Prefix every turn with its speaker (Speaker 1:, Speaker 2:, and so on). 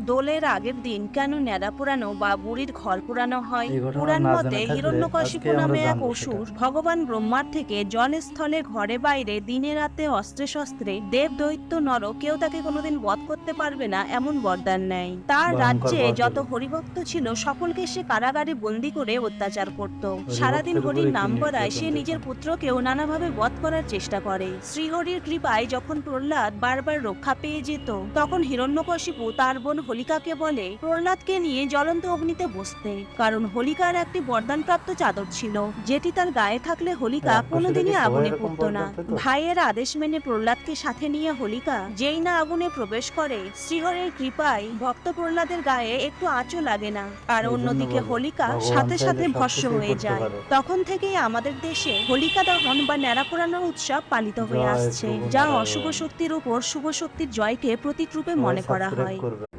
Speaker 1: দোলের আগের দিন কেন ন্যাড়া পোড়ানো বা বুড়ির ঘর পোড়ানো হয়?
Speaker 2: এই ঘটনা
Speaker 1: পুরাণ
Speaker 2: না
Speaker 1: মতে
Speaker 2: জেনে থাকলে
Speaker 1: হিরণ্যকশিপু
Speaker 2: আজকে আমরা
Speaker 1: নামে এক
Speaker 2: জানবো সেটা।
Speaker 1: অসুর ভগবান ব্রহ্মার থেকে জলস্থলে ঘরে বাইরে দিনে রাতে অস্ত্রে শস্ত্রে দেব দৈত্য নর কেউ তাকে কোনোদিন বধ করতে পারবে না এমন বরদান নেয়। তার
Speaker 2: ভয়ঙ্কর
Speaker 1: রাজ্যে
Speaker 2: বর
Speaker 1: যত
Speaker 2: দিল।
Speaker 1: হরিভক্ত ছিল সকলকে সে কারাগারে বন্দি করে অত্যাচার করত। সারাদিন
Speaker 2: হরিভক্তের
Speaker 1: হরির
Speaker 2: উপরে
Speaker 1: নাম
Speaker 2: কি
Speaker 1: করায় সে
Speaker 2: নির্যাতন
Speaker 1: নিজের
Speaker 2: দেখুন।
Speaker 1: পুত্রকেও নানাভাবে বধ করার চেষ্টা করে। শ্রীহরির কৃপায় যখন প্রহ্লাদ বারবার রক্ষা পেয়ে যেত তখন হিরণ্যকশিপু তার বোন হোলিকাকে বলে প্রহ্লাদকে নিয়ে জ্বলন্ত অগ্নিতে বসতে, কারণ হোলিকার একটি বরদানপ্রাপ্ত চাদর ছিল যেটি তার গায়ে থাকলে হোলিকা
Speaker 2: রাক্ষসীরা কি
Speaker 1: কোনোদিনই
Speaker 2: সবাই
Speaker 1: আগুনে
Speaker 2: এরকম
Speaker 1: পুড়ত না।
Speaker 2: বরদান পেত?
Speaker 1: ভাইয়ের আদেশ মেনে প্রহ্লাদকে সাথে নিয়ে হোলিকা যেই না আগুনে প্রবেশ করে, শ্রীহরির কৃপায় ভক্ত প্রহ্লাদের গায়ে একটু আঁচও লাগে না, আর
Speaker 2: এই জন্য
Speaker 1: অন্যদিকে
Speaker 2: বলে,
Speaker 1: হোলিকা
Speaker 2: ভগবান
Speaker 1: সাথে
Speaker 2: চাইলে
Speaker 1: সাথে ভস্ম
Speaker 2: সবকিছুই
Speaker 1: হয়ে
Speaker 2: করতে
Speaker 1: যায়।
Speaker 2: পারে।
Speaker 1: তখন থেকেই আমাদের দেশে হোলিকা দহন বা ন্যাড়া পোড়ানোর উৎসব পালিত হয়ে
Speaker 2: জয়
Speaker 1: আসছে,
Speaker 2: প্রভু
Speaker 1: যা
Speaker 2: নারায়ণ।
Speaker 1: অশুভ শক্তির উপর শুভ শক্তির জয়কে প্রতীক রূপে
Speaker 2: সবাই
Speaker 1: মনে করা
Speaker 2: সাবস্ক্রাইব
Speaker 1: হয়।
Speaker 2: করবে।